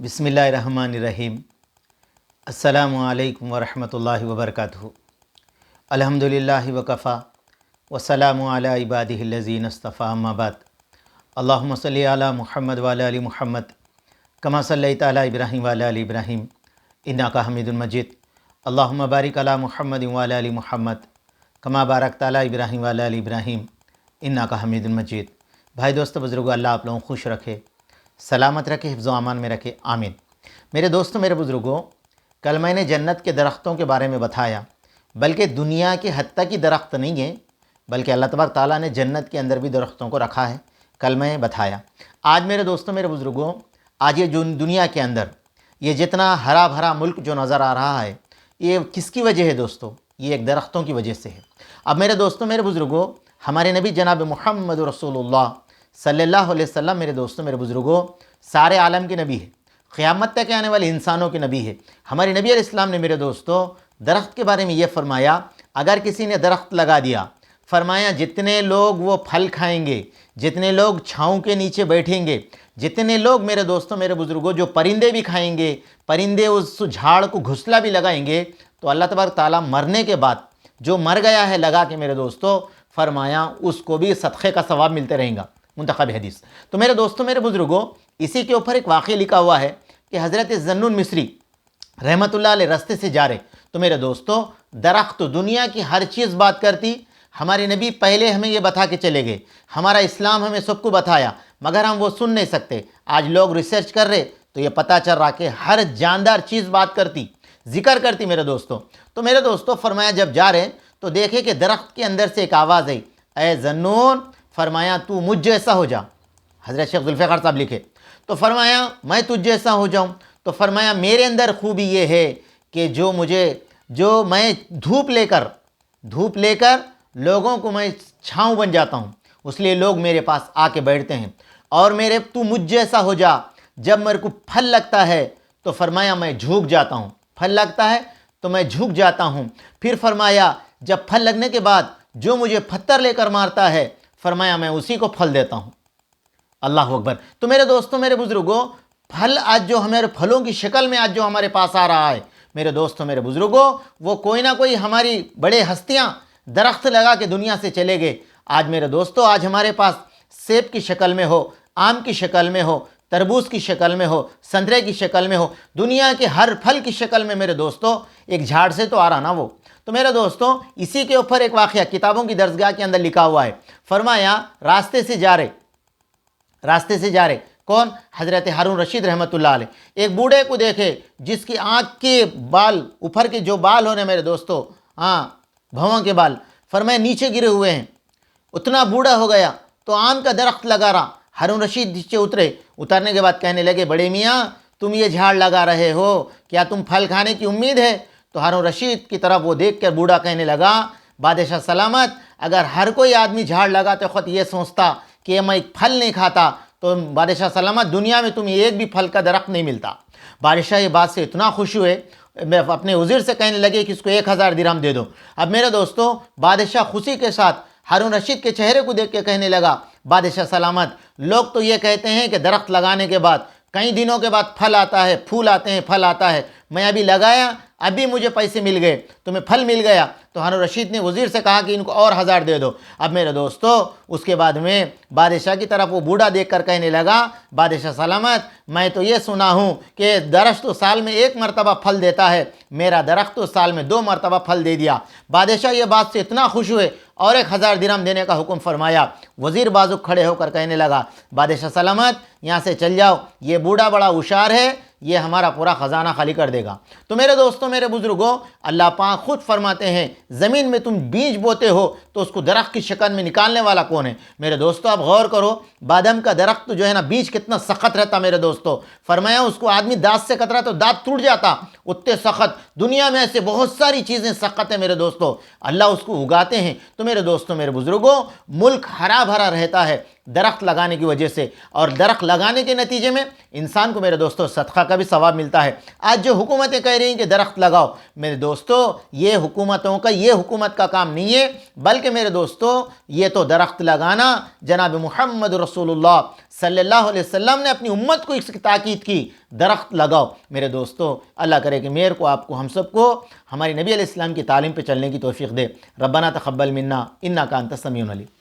बिस्मिल्लाहिर्रहमानिर्रहीम। अस्सलामु अलैकुम वरहमतुल्लाहि वबरकातुहू। अल्हम्दुलिल्लाहि वकफ़ा वस्सलामु अला इबादिहिल्लज़ीना इस्तफ़ा अम्मा बाद। अल्लाहुम्मा सल्लि अला मुहम्मद व अला आलि मुहम्मद कमा सल्लैता अला इब्राहीम व अला आलि इब्राहीम इन्नका हमीदुन मजीद। अल्लाहुम्मा बारिक अला मुहम्मद व अला आलि मुहम्मद कमा बारकता अला इब्राहीम व अला आलि इब्राहीम इन्नका हमीदुन मजीद। भाई दोस्तों बुज़ुर्गों, अल्लाह आप लोगों को खुश रखे, सलामत रखे, हिफ्ज़ व अमान में रखे, आमीन। मेरे दोस्तों, मेरे बुज़ुर्गों, कल मैंने जन्नत के दरख्तों के बारे में बताया, बल्कि दुनिया के हत्ता की दरख्त नहीं है, बल्कि अल्लाह तबारक ताला ने जन्नत के अंदर भी दरख्तों को रखा है। कल मैं बताया। आज मेरे दोस्तों, मेरे बुज़ुर्गों, आज ये जो दुनिया के अंदर ये जितना हरा भरा मुल्क जो नज़र आ रहा है, ये किसकी वजह है दोस्तों? ये एक दरख्तों की वजह से है। अब मेरे दोस्तों, मेरे बुज़ुर्गों, हमारे नबी जनाब मुहम्मद रसूलुल्लाह सल्लल्लाहु अलैहि वसल्लम, मेरे दोस्तों मेरे बुज़ुर्गों, सारे आलम के नबी है, क़यामत तक आने वाले इंसानों के नबी है। हमारे नबी अलैहिस्सलाम ने मेरे दोस्तों दरख्त के बारे में ये फ़रमाया, अगर किसी ने दरख्त लगा दिया, फरमाया जितने लोग वो फल खाएंगे, जितने लोग छाँव के नीचे बैठेंगे, जितने लोग मेरे दोस्तों मेरे बुज़ुर्गों जो परिंदे भी खाएंगे, परिंदे उस झाड़ को घुसला भी लगाएंगे, तो अल्लाह तबारक ताला मरने के बाद जो मर गया है लगा के, मेरे दोस्तों फरमाया उसको भी सदक़े का सवाब मिलते रहेगा। मुंतखब हदीस। तो मेरे दोस्तों मेरे बुज़ुर्गों, इसी के ऊपर एक वाक़या लिखा हुआ है कि हज़रत ज़न्नुन मिस्री रहमतुल्लाह अलैह रास्ते से जा रहे, तो मेरे दोस्तों दरख्त दुनिया की हर चीज़ बात करती। हमारे नबी पहले हमें ये बता के चले गए, हमारा इस्लाम हमें सबको बताया, मगर हम वो सुन नहीं सकते। आज लोग रिसर्च कर रहे तो ये पता चल रहा कि हर जानदार चीज़ बात करती, ज़िक्र करती मेरे दोस्तों। तो मेरे दोस्तों फरमाया जब जा रहे तो देखे कि दरख्त के अंदर से एक आवाज़ आई, ए ज़न्नून, फरमाया तू मुझ जैसा हो जा। हज़रत शेख ज़ुल्फ़िकार साहब लिखे, तो फरमाया मैं तुझ जैसा हो जाऊं। तो फरमाया मेरे अंदर खूबी ये है कि जो मैं धूप लेकर लोगों को मैं छाँव बन जाता हूं, इसलिए लोग मेरे पास आके बैठते हैं। और तू मुझ जैसा हो जा, जब मेरे को फल लगता है तो फरमाया मैं झुक जाता हूँ, फल लगता है तो मैं झुक जाता हूँ। फिर फरमाया जब फल लगने के बाद जो मुझे पत्थर लेकर मारता है, फरमाया मैं उसी को फल देता हूँ। अल्लाह अकबर। तो मेरे दोस्तों मेरे बुज़ुर्गों, फल आज जो हमारे फलों की शक्ल में आज जो हमारे पास आ रहा है, मेरे दोस्तों मेरे बुज़ुर्गों, वो कोई ना कोई हमारी बड़े हस्तियाँ दरख्त लगा के दुनिया से चले गए। आज मेरे दोस्तों आज हमारे पास सेब की शक्ल में हो, आम की शक्ल में हो, तरबूज की शक्ल में हो, संतरे की शक्ल में हो, दुनिया के हर फल की शक्ल में मेरे दोस्तों एक झाड़ से तो आ रहा ना वो। तो मेरे दोस्तों इसी के ऊपर एक वाक़या किताबों की दर्जगाह के अंदर लिखा हुआ है। फरमाया रास्ते से जा रहे कौन? हज़रत हारून रशीद रहमतुल्लाह अलैह एक बूढ़े को देखे जिसकी आँख के बाल, ऊपर के जो बाल होने मेरे दोस्तों, भौं के बाल, फरमाया नीचे गिरे हुए हैं। उतना बूढ़ा हो गया तो आम का दरख्त लगा रहा। हारून रशीद नीचे उतरने के बाद कहने लगे, बड़े मियाँ तुम ये झाड़ लगा रहे हो, क्या तुम फल खाने की उम्मीद है? तो हारून रशीद की तरफ वो देख कर बूढ़ा कहने लगा, बादशाह सलामत, अगर हर कोई आदमी झाड़ लगाते वक्त ये सोचता कि मैं फल नहीं खाता, तो बादशाह सलामत दुनिया में तुम्हें एक भी फल का दरख्त नहीं मिलता। बादशाह ये बात से इतना खुश हुए, अपने वज़ीर से कहने लगे कि इसको 1000 दिरहम दे दो। अब मेरे दोस्तों बादशाह खुशी के साथ हारून रशीद के चेहरे को देख के कहने लगा, बादशाह सलामत, लोग तो ये कहते हैं कि दरख्त लगाने के बाद कई दिनों के बाद फल आता है, फूल आते हैं, फल आता है। मैं अभी लगाया, अभी मुझे पैसे मिल गए, तुम्हें फल मिल गया। तो हारून रशीद ने वज़ीर से कहा कि इनको और 1000 दे दो। अब मेरे दोस्तों उसके बाद में बादशाह की तरफ वो बूढ़ा देखकर कहने लगा, बादशाह सलामत, मैं तो ये सुना हूँ कि दरख्त तो साल में 1 मरतबा फल देता है, मेरा दरख्त तो साल में 2 मरतबा फल दे दिया। बादशाह ये बात से इतना खुश हुए और 1000 दिरहम देने का हुक्म फरमाया। वज़ीर बाजुक खड़े होकर कहने लगा, बादशाह सलामत यहाँ से चल जाओ, ये बूढ़ा बड़ा होशियार है, ये हमारा पूरा ख़जाना खाली कर देगा। तो मेरे दोस्तों मेरे बुज़ुर्गों, अल्लाह पाक खुद फरमाते हैं, ज़मीन में तुम बीज बोते हो तो उसको दरख्त की शक्ल में निकालने वाला कौन है? मेरे दोस्तों आप गौर करो, बादाम का दरख्त जो है ना, बीज कितना सख्त रहता मेरे दोस्तों। फरमाया उसको आदमी दांत से कतरा तो दांत टूट जाता, उतने सख्त। दुनिया में ऐसे बहुत सारी चीज़ें सख्त है मेरे दोस्तों, अल्लाह उसको उगाते हैं। तो मेरे दोस्तों मेरे बुज़ुर्गों, मुल्क हरा भरा रहता है दरख्त लगाने की वजह से, और दरख्त लगाने के नतीजे में इंसान को मेरे दोस्तों सदका का भी सवाब मिलता है। आज जो हुकूमतें कह रही हैं कि दरख्त लगाओ, मेरे दोस्तों ये हुकूमत का काम नहीं है, बल्कि मेरे दोस्तों ये तो दरख्त लगाना जनाब मुहम्मद رسول اللہ صلی اللہ علیہ وسلم نے اپنی امت کو اس کی تاکید کی، درخت لگاؤ۔ میرے دوستو، اللہ کرے کہ میرے کو، آپ کو، ہم سب کو ہماری نبی علیہ السلام کی تعلیم پہ چلنے کی توفیق دے۔ ربنا تقبل منا انک انت السمیع العلیم۔